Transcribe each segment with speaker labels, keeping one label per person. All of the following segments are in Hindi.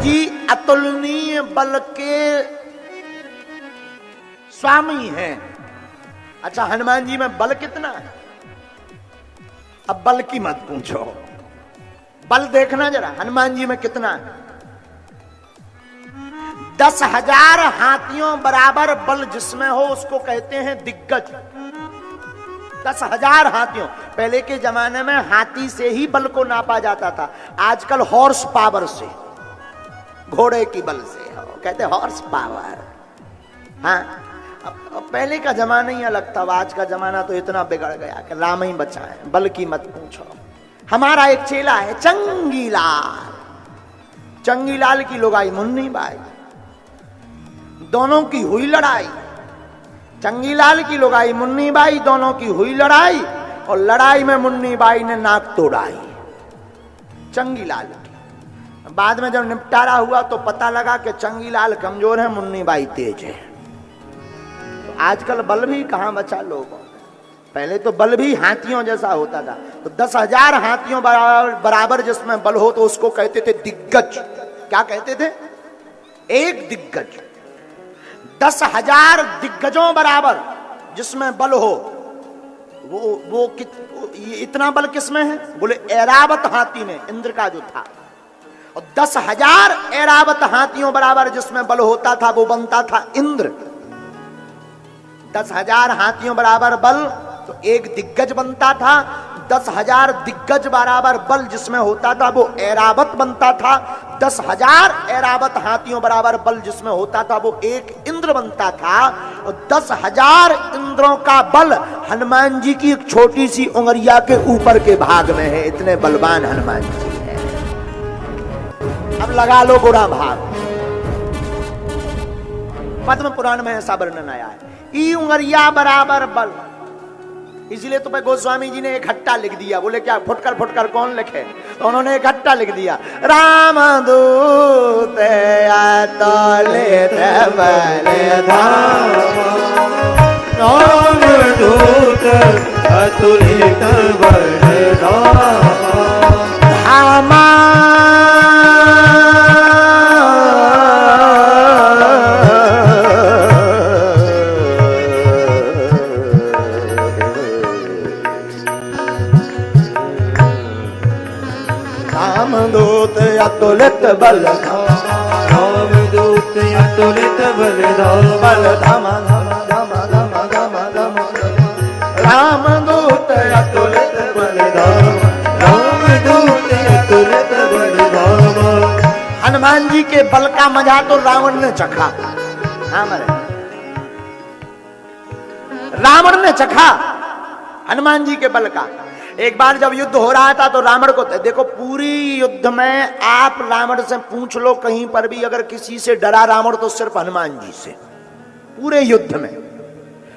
Speaker 1: जी अतुलनीय बल के स्वामी हैं। अच्छा, हनुमान जी में बल कितना है? अब बल की मत पूछो, बल देखना जरा हनुमान जी में कितना है। 10,000 हाथियों बराबर बल जिसमें हो उसको कहते हैं दिग्गज। 10,000 हाथियों। पहले के जमाने में हाथी से ही बल को नापा जाता था, आजकल हॉर्स पावर से, घोड़े की बल से कहते हॉर्स पावर। हाँ, अब पहले का जमाना ही अलग था, आज का जमाना तो इतना बिगड़ गया कि राम ही बचाए, बल की मत पूछो। हमारा एक चेला है चंगीलाल, चंगीलाल की लुगाई मुन्नी बाई, दोनों की हुई लड़ाई। चंगीलाल की लुगाई मुन्नी बाई, दोनों की हुई लड़ाई, और लड़ाई में मुन्नी बाई ने नाक तोड़ाई चंगीलाल की। बाद में जब निपटारा हुआ तो पता लगा कि चंगीलाल कमजोर है, मुन्नी बाई तेज है। तो आजकल बल भी कहां बचा लोगों। पहले तो बल भी हाथियों जैसा होता था। तो 10,000 हाथियों बराबर जिसमें बल हो तो उसको कहते थे दिग्गज। क्या कहते थे? एक दिग्गज। 10,000 दिग्गजों बराबर जिसमें बल हो, वो इतना बल किसमें है? बोले ऐरावत हाथी में, इंद्र का जो था। और 10,000 ऐरावत हाथियों बराबर जिसमें बल होता था वो बनता था इंद्र। 10,000 हाथियों बराबर बल तो एक दिग्गज बनता था। 10,000 दिग्गज बराबर बल जिसमें होता था वो ऐरावत बनता था। 10,000 ऐरावत हाथियों बराबर बल जिसमें होता था वो एक इंद्र बनता था। और 10,000 इंद्रों का बल हनुमान जी की एक छोटी सी उंगलिया के ऊपर के भाग में है। इतने बलवान हनुमान जी है। अब लगा लो बुरा भाग। पद्म पुराण में ऐसा वर्णन आया है, ई उंगलिया बराबर बल। इसलिए तो भाई गोस्वामी जी ने एक हट्टा लिख दिया। बोले क्या फुटकर फुटकर कौन लिखे? तो उन्होंने एक हट्टा लिख दिया, राम दूत अतुलित बलधाम,
Speaker 2: राम दूत अतुलित बलधाम,
Speaker 1: धामा रामदूत अतुलित बलधाम,
Speaker 2: रामदूत अतुलित बलधाम,
Speaker 1: बलधाम रामदूत अतुलित बलधाम,
Speaker 2: रामदूत अतुलित बलधाम।
Speaker 1: हनुमान जी के बल का मजा तो रावण ने चखा। रावण ने चखा हनुमान जी के बल का। एक बार जब युद्ध हो रहा था तो रावण को, देखो पूरी युद्ध में आप रावण से पूछ लो कहीं पर भी अगर किसी से डरा रावण तो सिर्फ हनुमान जी से। पूरे युद्ध में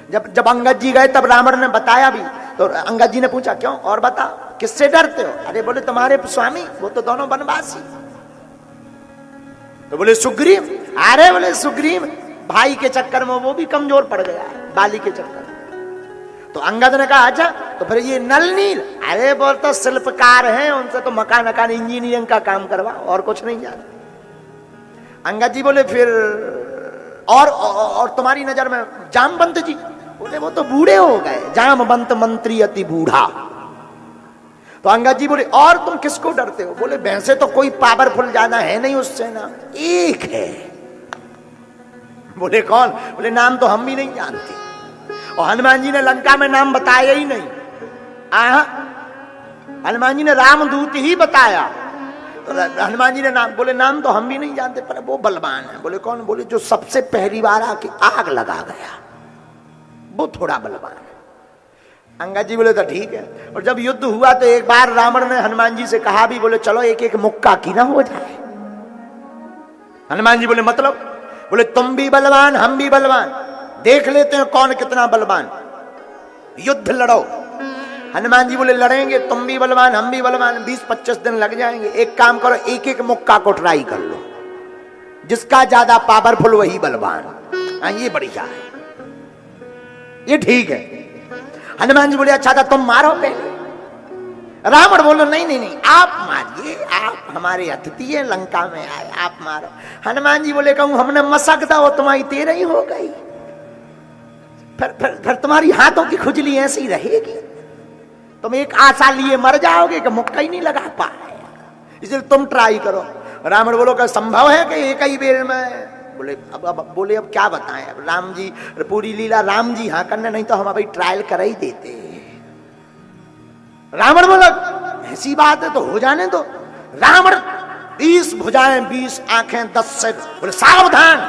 Speaker 1: जब अंगद जी गए तब रावण ने बताया भी, तो अंगद जी ने पूछा क्यों और बता किससे डरते हो? अरे बोले तुम्हारे स्वामी, वो तो दोनों वनवासी। तो बोले सुग्रीव। अरे बोले सुग्रीव भाई के चक्कर में वो भी कमजोर पड़ गया है, बाली के चक्कर में। तो अंगद ने कहा अच्छा तो फिर ये नल नील? अरे बोलता शिल्पकार हैं, उनसे तो मकान इंजीनियरिंग का काम करवा, और कुछ नहीं जानते। अंगद जी बोले फिर और तुम्हारी नजर में जामवंत जी? बोले वो तो बूढ़े हो गए, जामवंत मंत्री अति बूढ़ा। तो अंगद जी बोले और तुम किसको डरते हो? बोले वैसे तो कोई पावरफुल ज्यादा है नहीं उससे, ना एक है। बोले कौन? बोले नाम तो हम भी नहीं जानते। और हनुमान जी ने लंका में नाम बताया ही नहीं। हनुमान जी ने रामदूत ही बताया। तो हनुमान जी ने नाम, बोले नाम तो हम भी नहीं जानते पर वो बलवान है। बोले कौन? बोले जो सबसे पहली बार आके आग लगा गया, वो थोड़ा बलवान है। अंगद जी बोले तो ठीक है। और जब युद्ध हुआ तो एक बार रावण ने हनुमान जी से कहा भी, बोले चलो एक एक मुक्का की ना हो जाए। हनुमान जी बोले मतलब? बोले तुम भी बलवान हम भी बलवान, देख लेते हैं कौन कितना बलवान, युद्ध लड़ो। हनुमान जी बोले लड़ेंगे, तुम भी बलवान हम भी बलवान, 20-25 दिन लग जाएंगे। एक काम करो, एक एक मुक्का को ट्राई कर लो, जिसका ज्यादा पावरफुल वही बलवान। हाँ ये बढ़िया है, ये ठीक है। हनुमान जी बोले अच्छा था तुम मारो पहले। रावण बोलो नहीं नहीं नहीं, आप मारिए, आप हमारे अतिथि हैं, लंका में आए, आप मारो। हनुमान जी बोले कहूं हमने मसक दा वो तुम्हारी 13 ही हो गई, फिर तुम्हारी हाथों की खुजली ऐसी ही रहेगी, तुम एक आशा लिए मर जाओगे कि मुक्का ही नहीं लगा पाए, इसलिए तुम ट्राई करो। रावण बोलो क्या संभव है कि एक ही बेर में? बोले अब बोले अब क्या बताएं, अब राम जी पूरी लीला राम जी हाँ करने, नहीं तो हम अभी ट्रायल कर ही देते। रावण बोला ऐसी बात है तो हो जाने दो। रावण 20 भुजाएं 20 आंखें 10 सिर, बोले सावधान।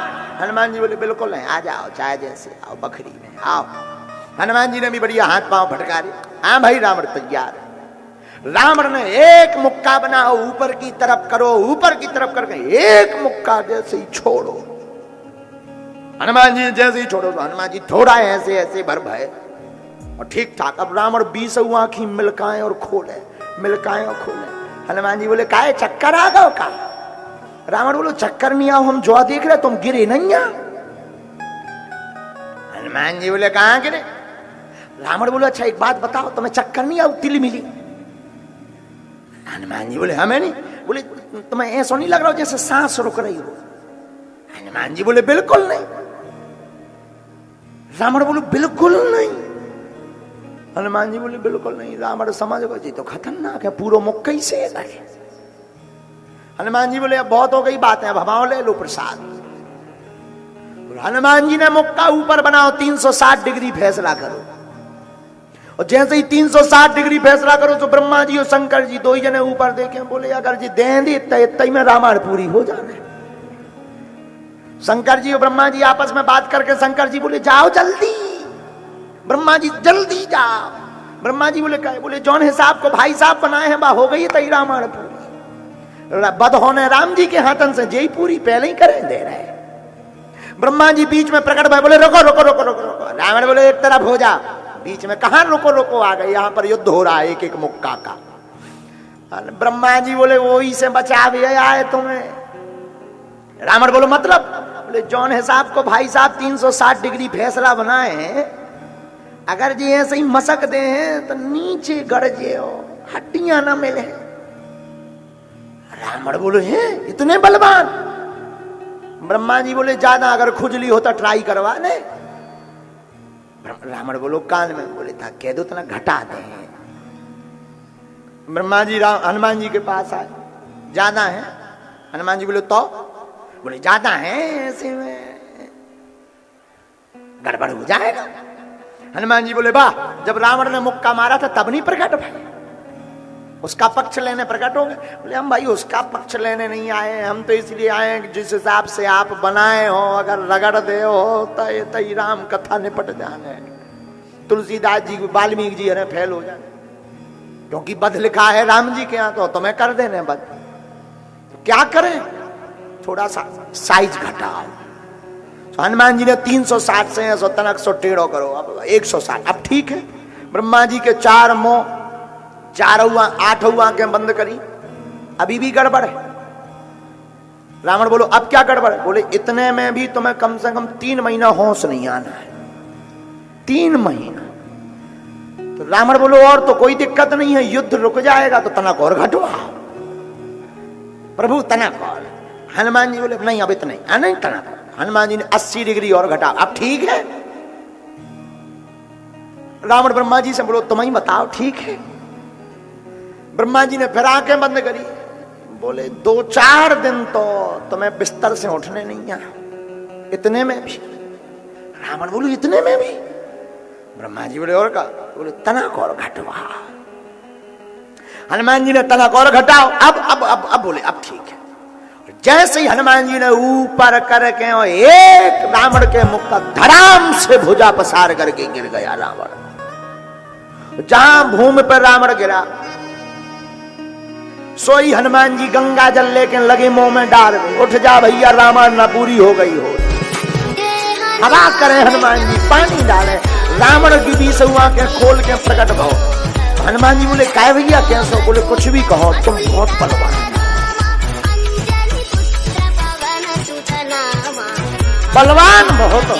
Speaker 1: हनुमान जी बोले बिल्कुल नहीं, आ जाओ चाहे जैसे आओ, बखरी में आओ। हनुमान जी ने भी बढ़िया हाथ पांव फटकारे, हाँ भाई रावण तैयार है। रावण ने एक मुक्का बनाओ, ऊपर की तरफ करो, ऊपर की तरफ करके एक मुक्का जैसे ही छोड़ो। हनुमान जी जैसे ही छोड़ो तो हनुमान जी थोड़ा ऐसे ऐसे भर भय और ठीक ठाक। अब रावण 20 आंखी मिलकाएं और खोले, मिलकाएं और खोले। हनुमान जी बोले काहे चक्कर आ गो का? रावण बोलो चक्कर नहीं आओ, हम जो देख रहे तुम गिरे नहीं आ। हनुमान जी बोले कहां गिरे? रावण बोले अच्छा एक बात बताओ, तुम्हें चक्कर नहीं आओ तिल मिली? हनुमान जी बोले हमें नहीं। बोले तुम्हें ऐसा नहीं लग रहा हो जैसे सांस रुक रही हो? हनुमान जी बोले बिल्कुल नहीं। रावण बोले बिल्कुल नहीं। हनुमान जी बोले बिल्कुल नहीं। रावण समझ गए जी तो खतरनाक है, पूरा मुक्का ही से गए। हनुमान जी बोले अब बहुत हो गई बातें, अब हमाओ ले लो प्रसाद। हनुमान जी ने मुक्का ऊपर बनाओ, 360 डिग्री फैसला करो। और जैसे ही 360 डिग्री फैसला करो तो ब्रह्मा जी और शंकर जी दो ही जने ऊपर देखे, बोले अगर जी दें दी इतना में रामायण पूरी हो जाने। शंकर जी और ब्रह्मा जी आपस में बात करके शंकर जी बोले जाओ जल्दी, ब्रह्मा जी जल्दी जाओ। ब्रह्मा जी बोले कहे? बोले जौन हिसाब को भाई साहब बनाए हैं बा हो गई तई रामायण पूरी, बद होने राम जी के हाथन से जय पूरी पहले ही करें दे रहे। ब्रह्मा जी बीच में प्रकट भाई बोले रोको रोको रोको रोको रोको। रावण बोले एक तरफ हो जा। बीच में कहां रोको रोको आ गए, यहां पर युद्ध हो रहा है एक एक मुक्का का। ब्रह्मा जी बोले वो ही से बचा भी आए तुम्हें। रावण बोलो मतलब? बोले जौन हिसाब को भाई साहब 360 डिग्री फैसला बनाए हैं, अगर जी ऐसे ही मसक दे हैं तो नीचे गड़जे हो, हड्डियां ना मिले। रावण बोले हैं इतने बलवान? ब्रह्मा जी बोले ज्यादा अगर खुजली हो तो ट्राई करवा ले। रावण बोलो कान में, बोले था कह दो तना घटा दे। ब्रह्मा जी हनुमान जी के पास आए, ज्यादा है? हनुमान जी बोले तो? बोले ज्यादा है, ऐसे में गड़बड़ हो जाएगा। हनुमान जी बोले वाह, जब रावण ने मुक्का मारा था तब नहीं प्रकट भाई, उसका पक्ष लेने प्रकट हो गए। बोले हम भाई उसका पक्ष लेने नहीं आए, हम तो इसलिए आए हैं जिस हिसाब से आप बनाए हो अगर रगड़ दे हो तो राम कथा निपट जाने, तुलसीदास जी वाल्मीकि जी है फेल हो जाए, क्योंकि बध लिखा है राम जी के यहाँ तो तुम्हें कर देने बध। तो क्या करें, थोड़ा सा साइज घटाओ। तो हनुमान जी ने 360 से 100 टेढ़ो करो, अब 160। अब ठीक है, ब्रह्मा जी के 4 मुंह 4 8 आंखें बंद करी, अभी भी गड़बड़ है। रावण बोलो अब क्या गड़बड़ है? बोले इतने में भी तुम्हें कम से कम 3 महीना होश नहीं आना है, 3 महीना। तो रावण बोलो और तो कोई दिक्कत नहीं है, युद्ध रुक जाएगा तो तनक और घटवा प्रभु, तनक और। हनुमान जी बोले नहीं अब इतना ही नहीं तनक। हनुमान जी ने 80 डिग्री और घटा, अब ठीक है। रावण ब्रह्मा जी से बोलो तुम ही बताओ ठीक है। ब्रह्मा जी ने फिर आंखें बंद करी, बोले 2-4 दिन तो तुम्हें बिस्तर से उठने नहीं आया, इतने में भी। रावण बोलो इतने में भी? ब्रह्मा जी बोले और का? बोले तनक और घटवा। हनुमान जी ने तनक और घटाओ, अब बोले अब ठीक है। जैसे ही हनुमान जी ने ऊपर करके और एक रावण के मुख का धड़ाम से भुजा पसार करके गिर गया रावण। जहां भूमि पर रावण गिरा, सोई हनुमान जी गंगा जल लेके लगे मुंह में डाल दे, उठ जा भैया रामायण ना पूरी हो गई हो। हवा करें हनुमान जी, पानी डाले, रावण की 20 आंखें खोल के प्रकट भाव। हनुमान जी बोले काय भैया कैसे? बोले कुछ भी कहो, तुम बहुत बलवान, बलवान बहुत हो।